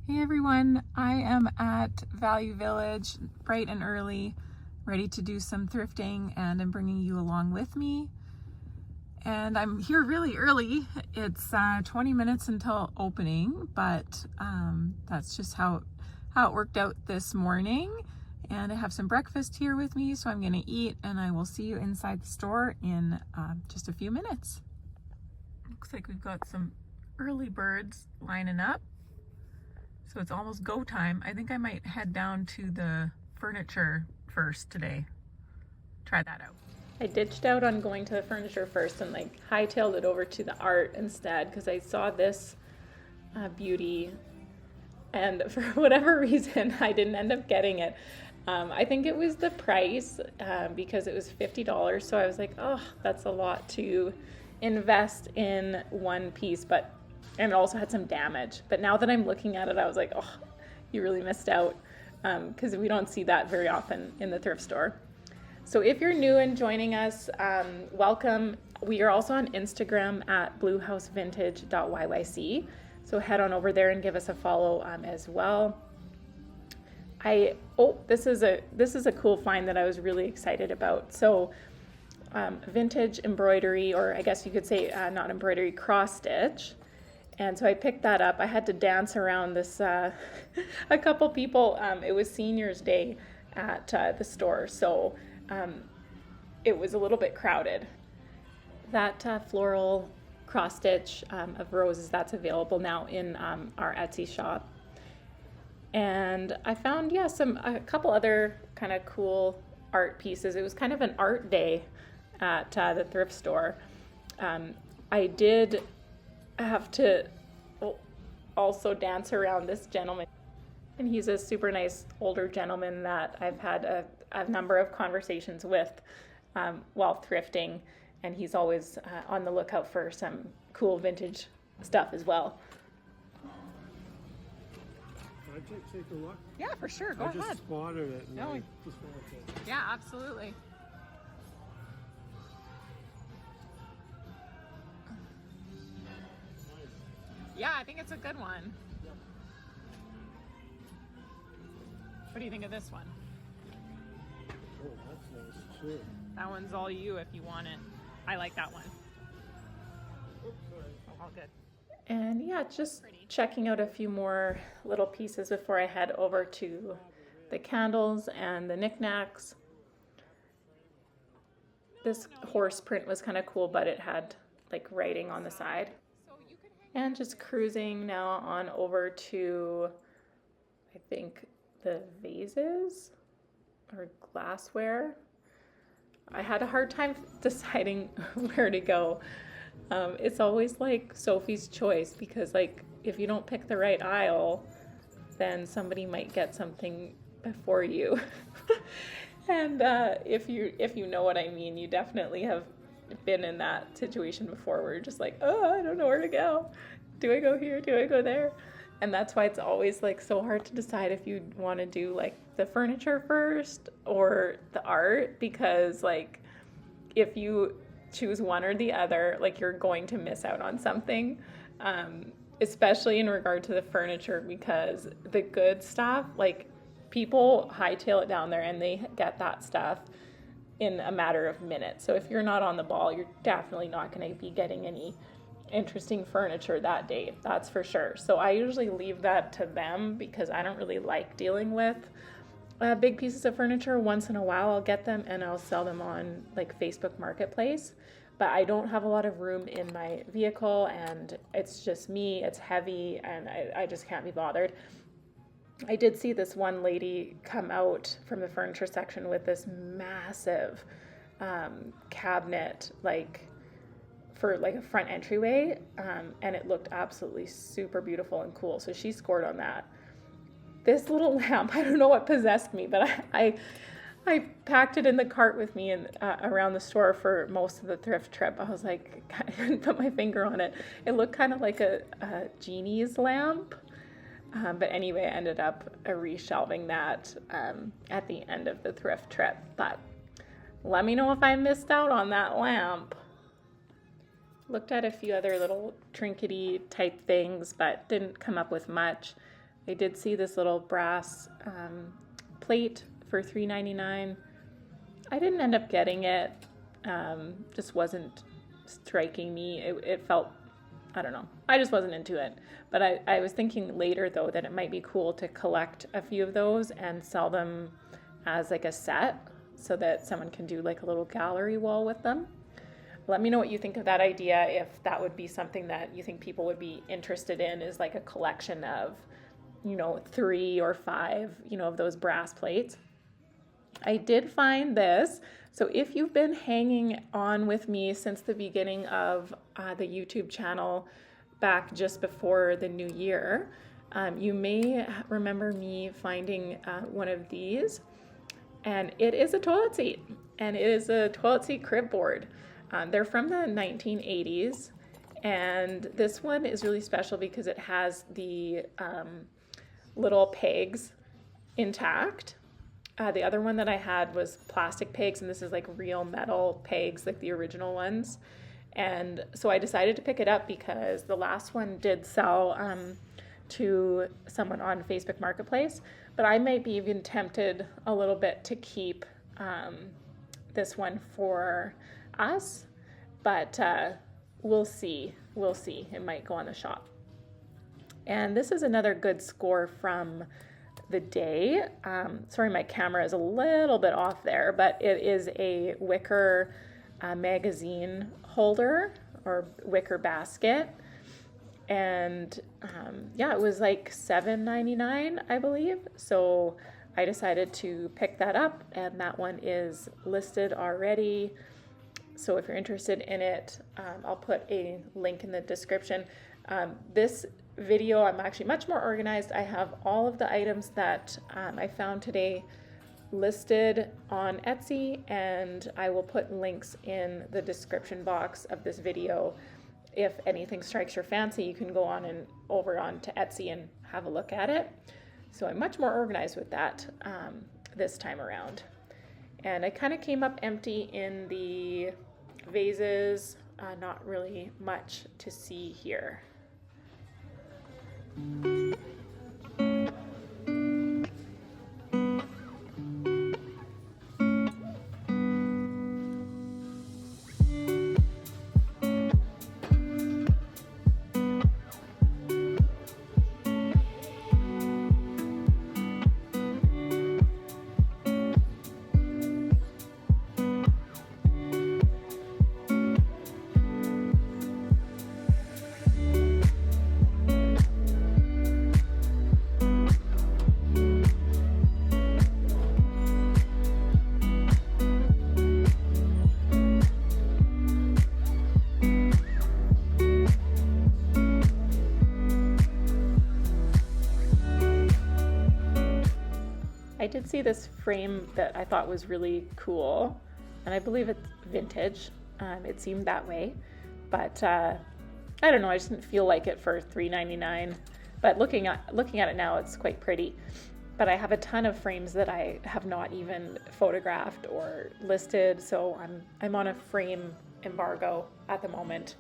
Hey everyone, I am at Value Village bright and early, ready to do some thrifting, and I'm bringing you along with me. And I'm here really early. It's 20 minutes until opening, but that's just how it worked out this morning. And I have some breakfast here with me, so I'm gonna eat, and I will see you inside the store in just a few minutes. Looks like we've got some early birds lining up. So it's almost go time. I think I might head down to the furniture first today. Try that out. I ditched out on going to the furniture first and hightailed it over to the art instead because I saw this beauty, and for whatever reason I didn't end up getting it. I think it was the price because it was $50, so I was like, oh, that's a lot to invest in one piece, and it also had some damage. But now that I'm looking at it, I was like, oh, you really missed out, because we don't see that very often in the thrift store. So if you're new and joining us, welcome. We are also on Instagram at bluehousevintage.yyc. So head on over there and give us a follow as well. This is a cool find that I was really excited about. So vintage embroidery, or I guess you could say not embroidery, cross stitch. And so I picked that up. I had to dance around this, a couple people, it was Seniors Day at the store, so it was a little bit crowded. That floral cross stitch of roses, that's available now in our Etsy shop. And I found, a couple other kind of cool art pieces. It was kind of an art day at the thrift store. I did have to also dance around this gentleman, and he's a super nice older gentleman that I've had a number of conversations with while thrifting, and he's always on the lookout for some cool vintage stuff as well. Can I take a look? Yeah, for sure. Go ahead. I just spotted it. And No. I just wanted to... Yeah, absolutely. Yeah, I think it's a good one. What do you think of this one? Oh, that's nice too. That one's all you if you want it. I like that one. Oops, sorry. All good. And yeah, just checking out a few more little pieces before I head over to the candles and the knickknacks. This horse print was kind of cool, but it had writing on the side. And just cruising now on over to, I think, the vases or glassware. I had a hard time deciding where to go. It's always Sophie's choice, because if you don't pick the right aisle, then somebody might get something before you. And if you know what I mean, you definitely have been in that situation before where you're just oh, I don't know where to go. Do I go here? Do I go there? And that's why it's always so hard to decide if you want to do the furniture first or the art, because if you choose one or the other, you're going to miss out on something, especially in regard to the furniture, because the good stuff, people hightail it down there and they get that stuff in a matter of minutes. So if you're not on the ball, you're definitely not going to be getting any interesting furniture that day, that's for sure. So I usually leave that to them, because I don't really like dealing with big pieces of furniture. Once in a while I'll get them and I'll sell them on Facebook Marketplace, but I don't have a lot of room in my vehicle, and it's just me, it's heavy, and I just can't be bothered. I did see this one lady come out from the furniture section with this massive cabinet, for a front entryway, and it looked absolutely super beautiful and cool. So she scored on that. This little lamp, I don't know what possessed me, but I packed it in the cart with me and around the store for most of the thrift trip. I was I couldn't put my finger on it. It looked kind of like a genie's lamp. But anyway, I ended up reshelving that at the end of the thrift trip. But let me know if I missed out on that lamp. Looked at a few other little trinkety type things, but didn't come up with much. I did see this little brass plate for $3.99. I didn't end up getting it. Just wasn't striking me. It felt, I don't know, I just wasn't into it. But I was thinking later though that it might be cool to collect a few of those and sell them as like a set so that someone can do like a little gallery wall with them. Let me know what you think of that idea, if that would be something that you think people would be interested in, is like a collection of, 3 or 5, of those brass plates. I did find this. So if you've been hanging on with me since the beginning of the YouTube channel back just before the new year, you may remember me finding one of these, and it is a toilet seat, and it is a toilet seat crib board. They're from the 1980s, and this one is really special because it has the little pegs intact. The other one that I had was plastic pegs, and this is like real metal pegs, like the original ones. And so I decided to pick it up because the last one did sell to someone on Facebook Marketplace, but I might be even tempted a little bit to keep this one for us, but we'll see. It might go on the shop. And this is another good score from the day. Sorry, my camera is a little bit off there, but it is a Wicker magazine holder or Wicker basket. And yeah, it was like $7.99, I believe. So I decided to pick that up, and that one is listed already. So if you're interested in it, I'll put a link in the description. This video, I'm actually much more organized. I have all of the items that I found today listed on Etsy, and I will put links in the description box of this video. If anything strikes your fancy, you can go on and over on to Etsy and have a look at it. So I'm much more organized with that this time around. And I kind of came up empty in the vases, not really much to see here. I did see this frame that I thought was really cool, and I believe it's vintage. It seemed that way, but I don't know, I just didn't feel like it for $3.99. But looking at it now, it's quite pretty. But I have a ton of frames that I have not even photographed or listed, so I'm on a frame embargo at the moment.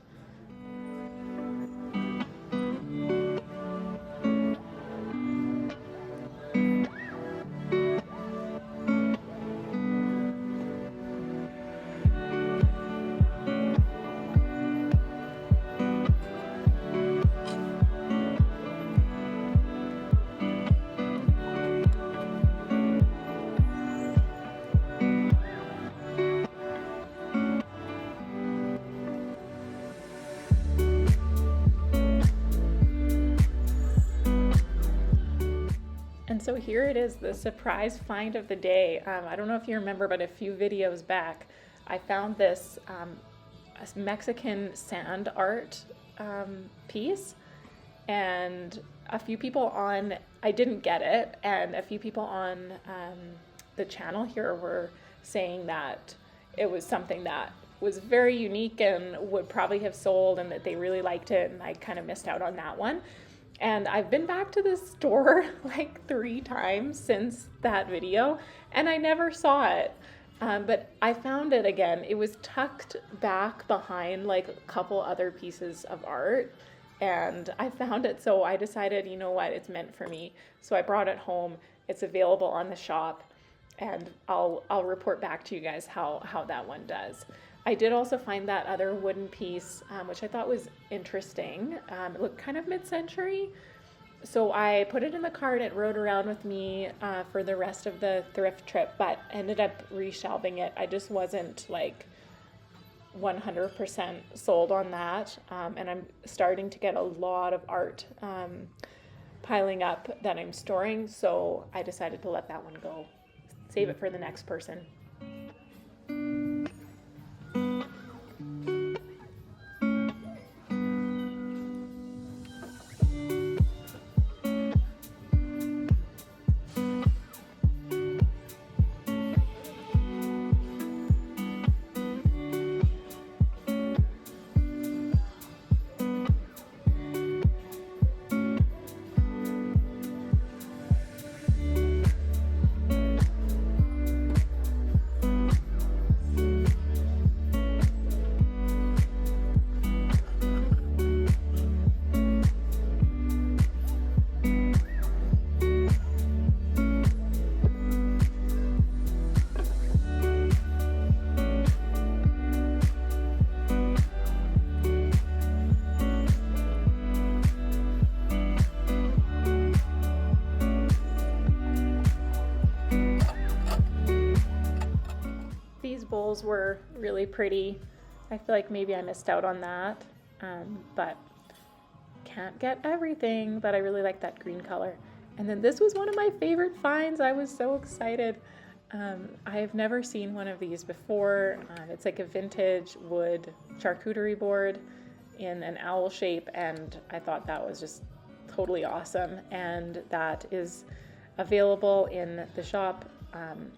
And so here it is, the surprise find of the day. I don't know if you remember, but a few videos back, I found this Mexican sand art piece, and a few people on, I didn't get it, and a few people on the channel here were saying that it was something that was very unique and would probably have sold, and that they really liked it, and I kind of missed out on that one. And I've been back to this store like 3 times since that video, and I never saw it. But I found it again. It was tucked back behind like a couple other pieces of art. and I found it, so I decided, you know what, it's meant for me. So I brought it home. It's available on the shop, and I'll report back to you guys how that one does. I did also find that other wooden piece, which I thought was interesting. It looked kind of mid-century. So I put it in the cart. It rode around with me for the rest of the thrift trip, but ended up reshelving it. I just wasn't like 100% sold on that. And I'm starting to get a lot of art piling up that I'm storing. So I decided to let that one go. Save it for the next person. Bowls were really pretty. I feel like maybe I missed out on that, but can't get everything, but I really like that green color. And then this was one of my favorite finds. I was so excited. I have never seen one of these before. It's like a vintage wood charcuterie board in an owl shape, and I thought that was just totally awesome. And that is available in the shop.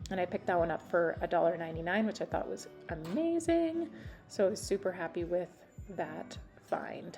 And I picked that one up for $1.99, which I thought was amazing. So I was super happy with that find.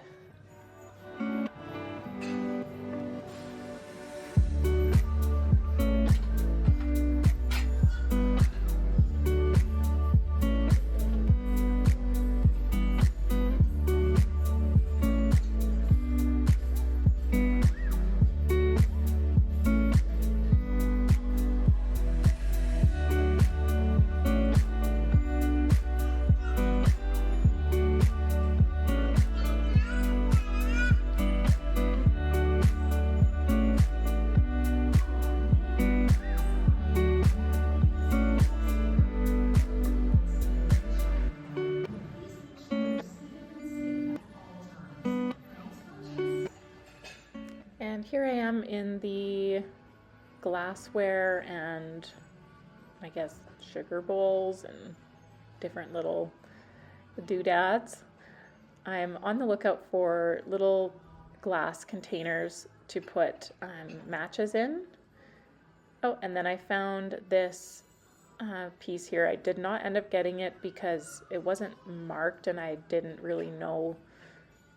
And here I am in the glassware and I guess sugar bowls and different little doodads. I'm on the lookout for little glass containers to put matches in. Oh, and then I found this piece here. I did not end up getting it because it wasn't marked and I didn't really know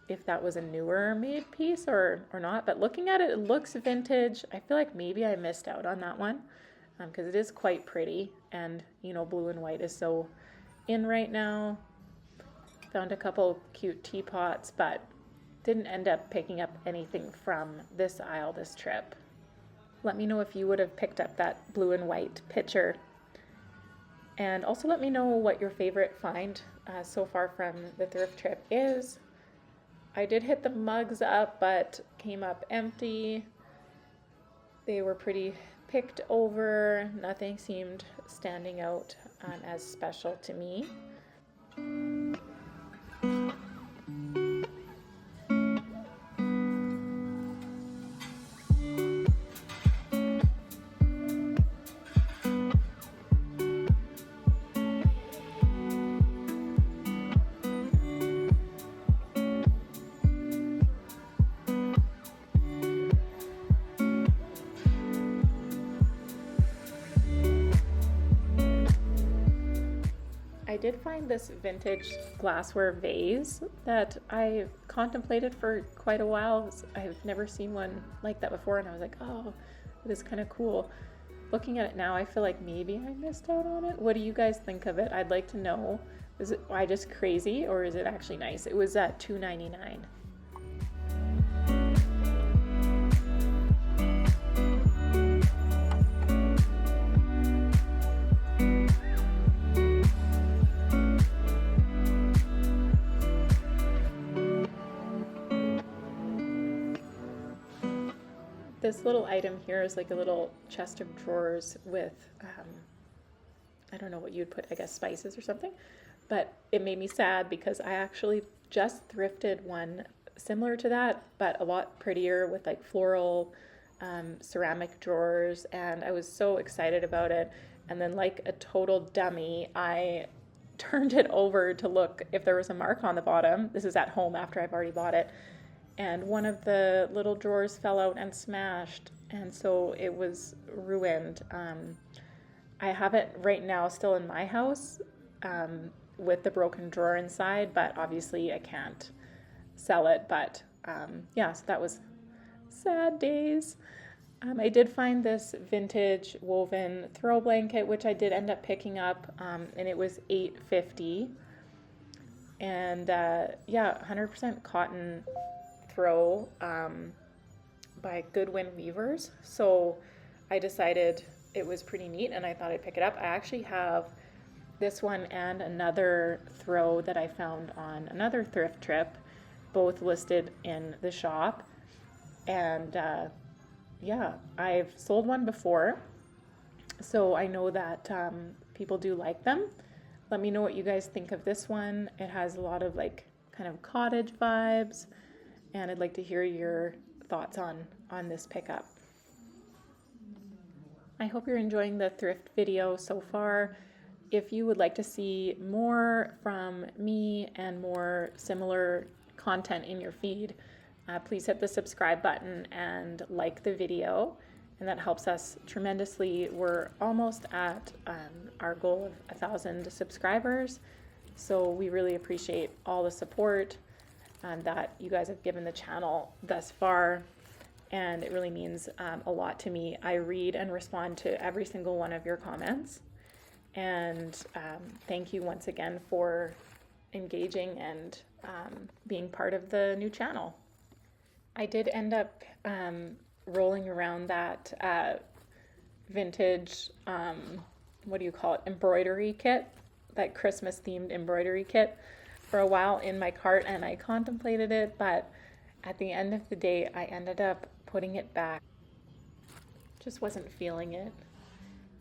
if that was a newer made piece or not, but looking at it, it looks vintage. I feel like maybe I missed out on that one because it is quite pretty, and you know, blue and white is so in right now. Found a couple cute teapots, but didn't end up picking up anything from this aisle this trip. Let me know if you would have picked up that blue and white picture, and also let me know what your favorite find so far from the thrift trip is. I did hit the mugs up, but came up empty. They were pretty picked over. Nothing seemed standing out as special to me. I did find this vintage glassware vase that I contemplated for quite a while. I've never seen one like that before, and I was like, oh, it is kind of cool. Looking at it now, I feel like maybe I missed out on it. What do you guys think of it? I'd like to know. Is it I just crazy, or is it actually nice? It was at $2.99. This little item here is like a little chest of drawers with, I don't know what you'd put, I guess spices or something. But it made me sad because I actually just thrifted one similar to that, but a lot prettier with like floral ceramic drawers, and I was so excited about it. And then, like a total dummy, I turned it over to look if there was a mark on the bottom. This is at home after I've already bought it. And one of the little drawers fell out and smashed, and so it was ruined. I have it right now still in my house with the broken drawer inside, but obviously I can't sell it. But yeah, so that was sad days. I did find this vintage woven throw blanket, which I did end up picking up, and it was $8.50. And yeah, 100% cotton throw by Goodwin Weavers. So I decided it was pretty neat and I thought I'd pick it up. I actually have this one and another throw that I found on another thrift trip, both listed in the shop. And yeah, I've sold one before, so I know that people do like them. Let me know what you guys think of this one. It has a lot of like kind of cottage vibes, and I'd like to hear your thoughts on this pickup. I hope you're enjoying the thrift video so far. If you would like to see more from me and more similar content in your feed, please hit the subscribe button and like the video, and that helps us tremendously. We're almost at our goal of 1,000 subscribers, so we really appreciate all the support that you guys have given the channel thus far, and it really means a lot to me. I read and respond to every single one of your comments, and thank you once again for engaging and being part of the new channel. I did end up rolling around that vintage, what do you call it, embroidery kit, that Christmas themed embroidery kit for a while in my cart, and I contemplated it, but at the end of the day I ended up putting it back. Just wasn't feeling it.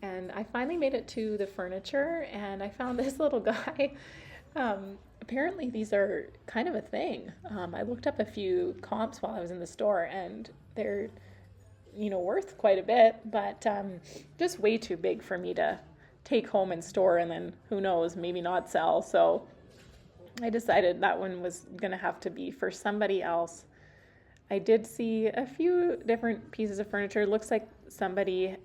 And I finally made it to the furniture and I found this little guy. Apparently these are kind of a thing. I looked up a few comps while I was in the store, and they're, you know, worth quite a bit, but just way too big for me to take home and store and then who knows, maybe not sell. So I decided that one was gonna have to be for somebody else. I did see a few different pieces of furniture. It looks like somebody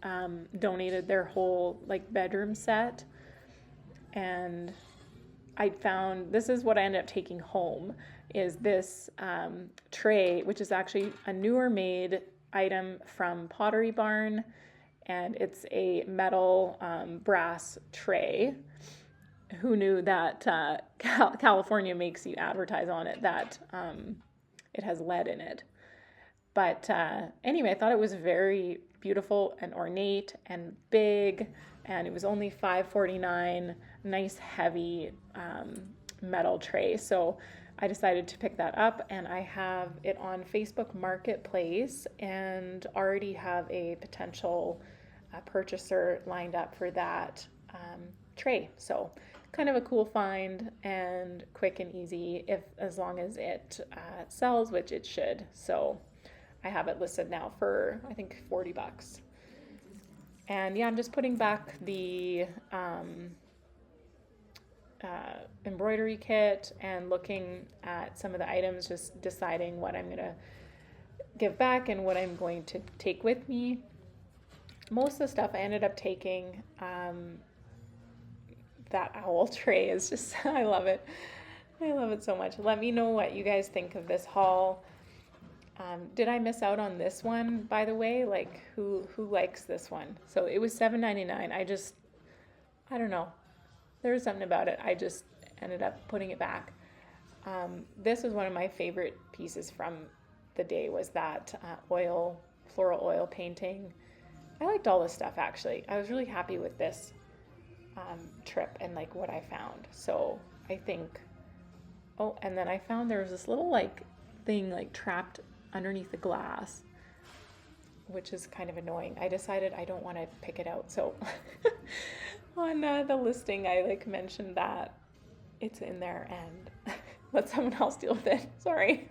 donated their whole like bedroom set, and I found, this is what I ended up taking home, is this tray, which is actually a newer made item from Pottery Barn, and it's a metal brass tray. Who knew that California makes you advertise on it that it has lead in it. But anyway, I thought it was very beautiful and ornate and big, and it was only $5.49, nice heavy metal tray. So I decided to pick that up, and I have it on Facebook Marketplace and already have a potential purchaser lined up for that tray. So kind of a cool find and quick and easy, as long as it sells, which it should. So I have it listed now for, I think, $40. And yeah, I'm just putting back the embroidery kit and looking at some of the items, just deciding what I'm gonna give back and what I'm going to take with me. Most of the stuff I ended up taking. That owl tray is just, I love it. I love it so much. Let me know what you guys think of this haul. Did I miss out on this one, by the way? Like, who likes this one? So it was $7.99. I don't know. There was something about it. I just ended up putting it back. This was one of my favorite pieces from the day, was that floral oil painting. I liked all this stuff, actually. I was really happy with this trip and like what I found. So I think, oh, and then I found there was this little like thing like trapped underneath the glass which is kind of annoying. I decided I don't want to pick it out. So on the listing, I like mentioned that it's in there and let someone else deal with it. Sorry.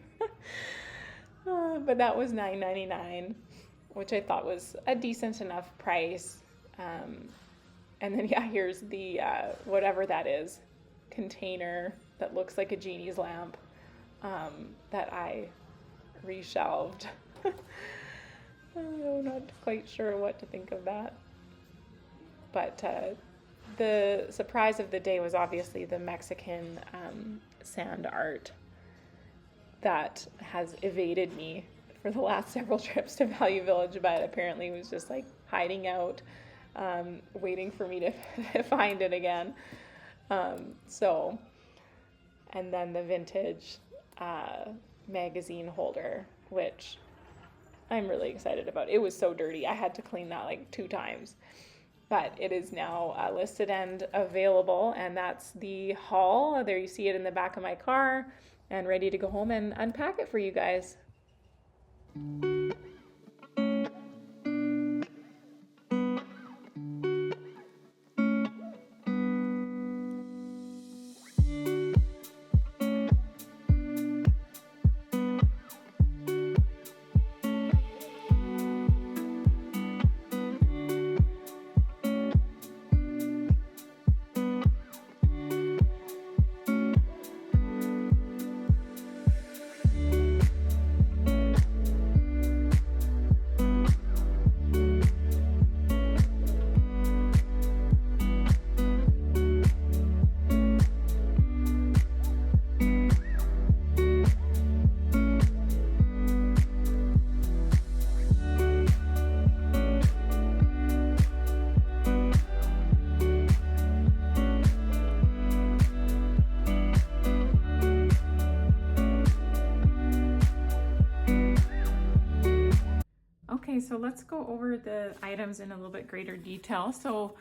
But that was $9.99, which I thought was a decent enough price. And then, yeah, here's the, whatever that is, container that looks like a genie's lamp that I reshelved. I'm not quite sure what to think of that. But the surprise of the day was obviously the Mexican sand art that has evaded me for the last several trips to Value Village, but apparently was just like hiding out, waiting for me to find it again. So, and then the vintage magazine holder, which I'm really excited about. It was so dirty. I had to clean that like 2 times. But it is now listed and available, and that's the haul. There you see it in the back of my car, and ready to go home and unpack it for you guys. Okay, so let's go over the items in a little bit greater detail. So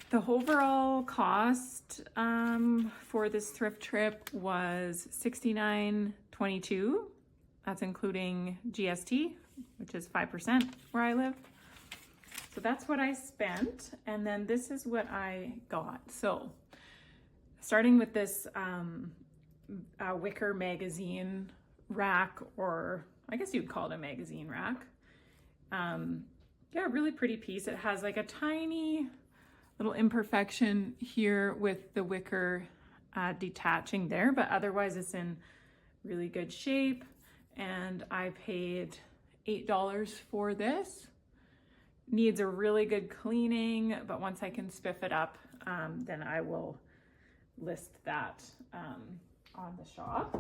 the overall cost for this thrift trip was $69.22. That's including GST, which is 5% where I live. So that's what I spent. And then this is what I got. So starting with this Wicker magazine rack, or I guess you'd call it a magazine rack. Yeah, really pretty piece. It has like a tiny little imperfection here with the wicker detaching there, but otherwise it's in really good shape. And I paid $8 for this. Needs a really good cleaning, but once I can spiff it up, then I will list that on the shop.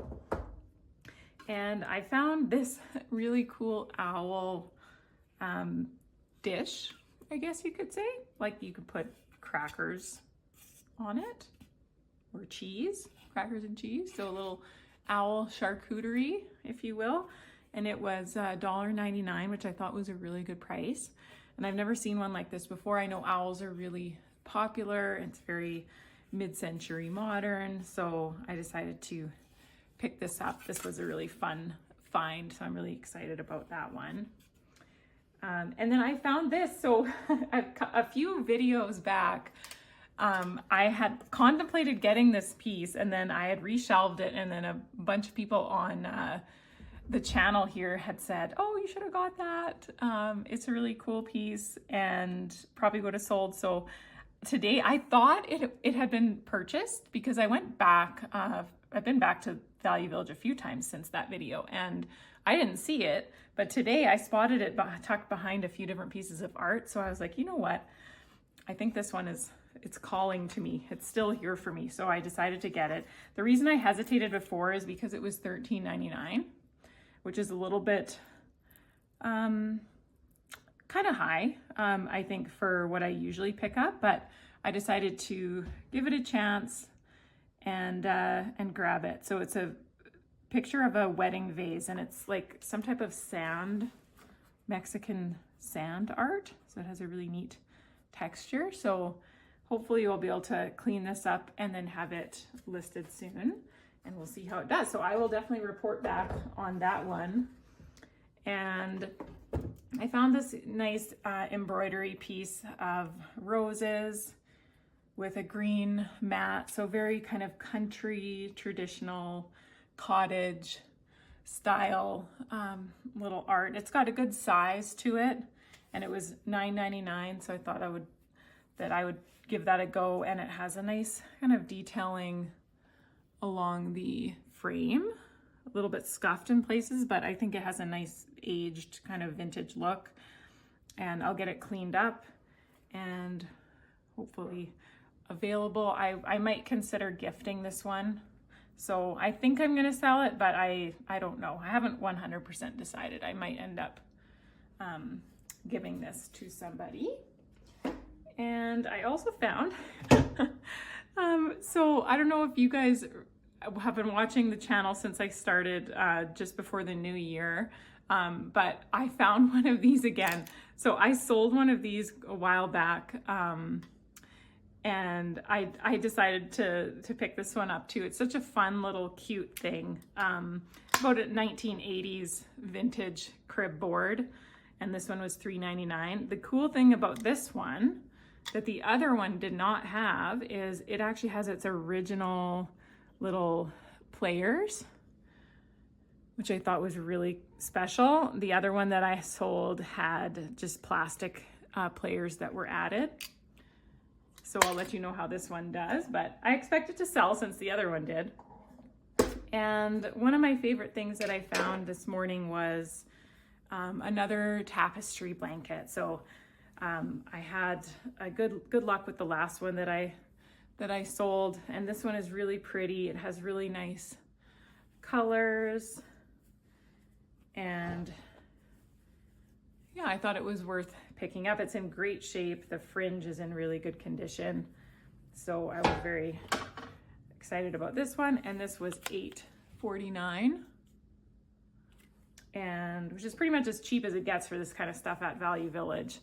And I found this really cool owl dish, I guess you could say. Like you could put crackers on it, or cheese, crackers and cheese. So a little owl charcuterie, if you will. And it was $1.99, which I thought was a really good price. And I've never seen one like this before. I know owls are really popular. It's very mid-century modern. So I decided to pick this up. This was a really fun find. So I'm really excited about that one. And then I found this. So a few videos back, I had contemplated getting this piece, and then I had reshelved it, and then a bunch of people on the channel here had said, oh, you should have got that. It's a really cool piece and probably would have sold. So today I thought it had been purchased, because I went back, I've been back to Value Village a few times since that video, and I didn't see it, but today I spotted it tucked behind a few different pieces of art. So I was like, you know what? I think this one it's calling to me. It's still here for me. So I decided to get it. The reason I hesitated before is because it was $13.99, which is a little bit kind of high, I think, for what I usually pick up, but I decided to give it a chance and grab it. So it's a picture of a wedding vase, and it's like some type of sand, Mexican sand art. So it has a really neat texture. So hopefully you'll be able to clean this up and then have it listed soon, and we'll see how it does. So I will definitely report back on that one. And I found this nice embroidery piece of roses with a green mat. So very kind of country, traditional, cottage style little art. It's got a good size to it, and it was $9.99. So I thought I would give that a go. And it has a nice kind of detailing along the frame, a little bit scuffed in places, but I think it has a nice aged kind of vintage look. And I'll get it cleaned up and hopefully available. I might consider gifting this one. So I think I'm gonna sell it, but I don't know. I haven't 100% decided. I might end up giving this to somebody. And I also found, so I don't know if you guys have been watching the channel since I started just before the new year, but I found one of these again. So I sold one of these a while back, and I decided to pick this one up too. It's such a fun little cute thing, about a 1980s vintage crib board, and this one was $3.99. The cool thing about this one that the other one did not have is it actually has its original little players, which I thought was really special. The other one that I sold had just plastic players that were added. So I'll let you know how this one does, but I expect it to sell since the other one did. And one of my favorite things that I found this morning was another tapestry blanket. So I had a good luck with the last one that I sold, and this one is really pretty. It has really nice colors, and yeah, I thought it was worth picking up. It's in great shape. The fringe is in really good condition. So I was very excited about this one, and this was $8.49, and which is pretty much as cheap as it gets for this kind of stuff at Value Village.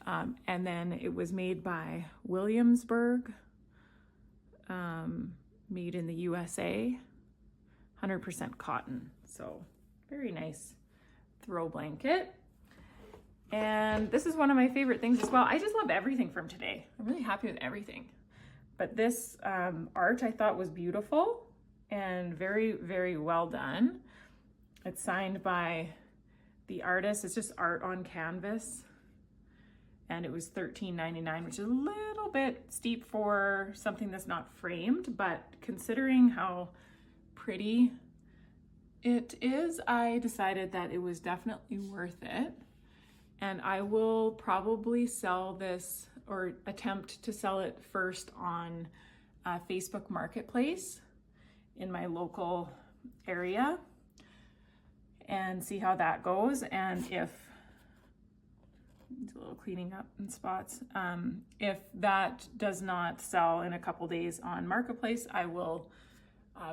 And then it was made by Williamsburg, made in the USA, 100% cotton. So very nice throw blanket. And this is one of my favorite things as well. I just love everything from today. I'm really happy with everything. But this art I thought was beautiful and very, very well done. It's signed by the artist. It's just art on canvas. And it was $13.99, which is a little bit steep for something that's not framed, but considering how pretty it is, I decided that it was definitely worth it. And I will probably sell this, or attempt to sell it first on Facebook Marketplace in my local area and see how that goes. And if a little cleaning up in spots. If that does not sell in a couple days on Marketplace, I will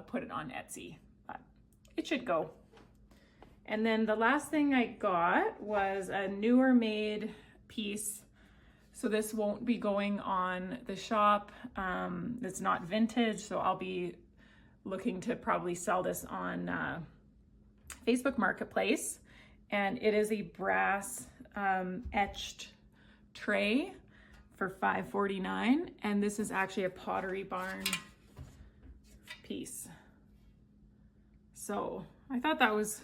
put it on Etsy, but it should go. And then the last thing I got was a newer made piece. So this won't be going on the shop. It's not vintage, so I'll be looking to probably sell this on Facebook Marketplace. And it is a brass etched tray for $5.49, and this is actually a Pottery Barn piece. So I thought that was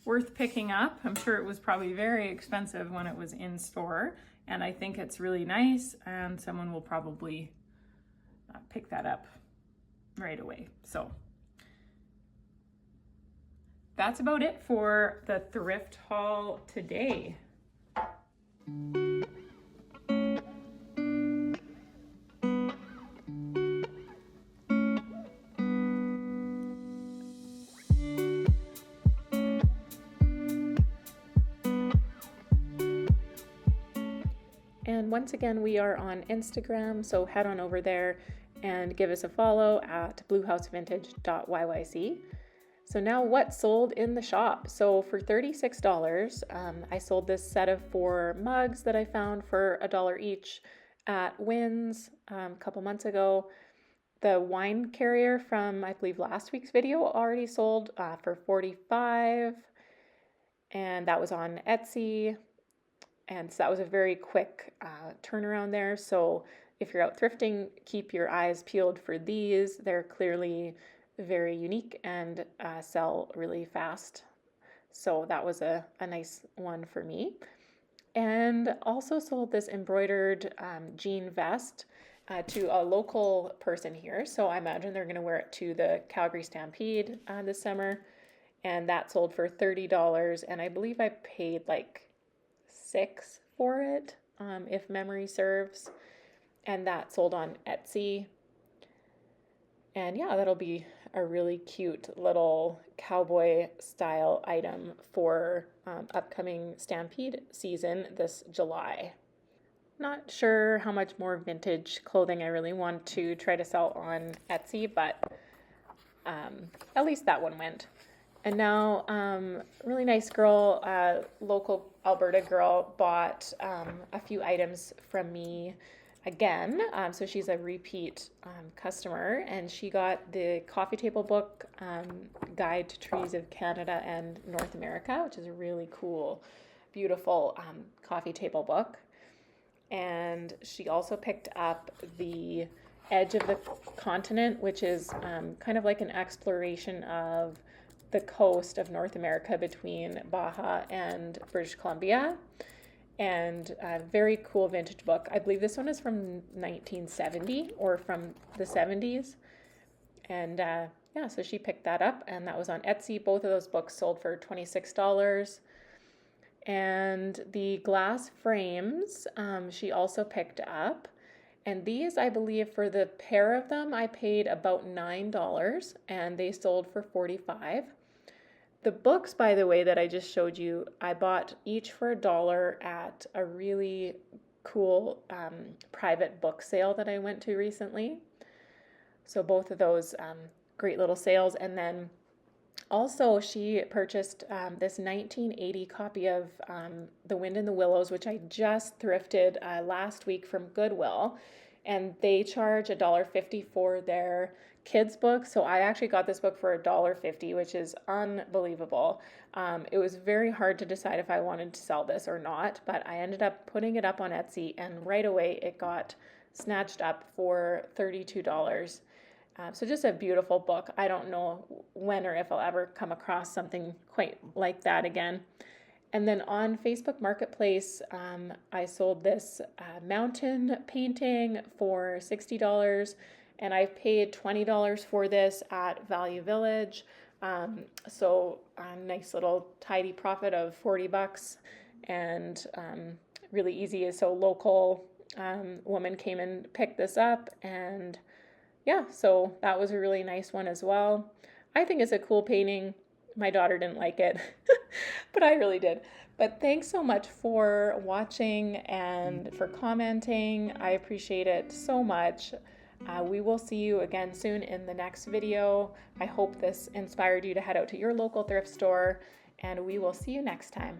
worth picking up. I'm sure it was probably very expensive when it was in store, and I think it's really nice, and someone will probably pick that up right away. So that's about it for the thrift haul today. And once again, we are on Instagram, so head on over there and give us a follow at bluehousevintage.yyc. So now what sold in the shop? So for $36, I sold this set of 4 mugs that I found for $1 each at Wynn's a couple months ago. The wine carrier from, I believe, last week's video already sold for $45. and that was on Etsy. And so that was a very quick turnaround there. So if you're out thrifting, keep your eyes peeled for these. They're clearly very unique and sell really fast. So that was a nice one for me. And also sold this embroidered jean vest to a local person here. So I imagine they're going to wear it to the Calgary Stampede this summer. And that sold for $30. And I believe I paid like $6 for it, if memory serves. And that sold on Etsy. And yeah, that'll be a really cute little cowboy style item for upcoming Stampede season this July. Not sure how much more vintage clothing I really want to try to sell on Etsy, but at least that one went. And now, really nice girl, local Alberta girl, bought a few items from me again. So she's a repeat customer, and she got the coffee table book, Guide to Trees of Canada and North America, which is a really cool, beautiful coffee table book. And she also picked up the Edge of the Continent, which is kind of like an exploration of the coast of North America between Baja and British Columbia. And a very cool vintage book. I believe this one is from 1970 or from the 70s. And yeah, so she picked that up, and that was on Etsy. Both of those books sold for $26. And the glass frames she also picked up. And these, I believe, for the pair of them, I paid about $9, and they sold for $45. The books, by the way, that I just showed you, I bought each for $1 at a really cool private book sale that I went to recently. So both of those great little sales. And then also she purchased this 1980 copy of The Wind in the Willows, which I just thrifted last week from Goodwill. And they charge $1.50 for their kids book. So I actually got this book for $1.50, which is unbelievable. It was very hard to decide if I wanted to sell this or not, but I ended up putting it up on Etsy, and right away it got snatched up for $32. So just a beautiful book. I don't know when or if I'll ever come across something quite like that again. And then on Facebook Marketplace, I sold this mountain painting for $60, and I paid $20 for this at Value Village. So a nice little tidy profit of $40, and really easy. So local woman came and picked this up, and yeah, so that was a really nice one as well. I think it's a cool painting. My daughter didn't like it, but I really did. But thanks so much for watching and for commenting. I appreciate it so much. We will see you again soon in the next video. I hope this inspired you to head out to your local thrift store, and we will see you next time.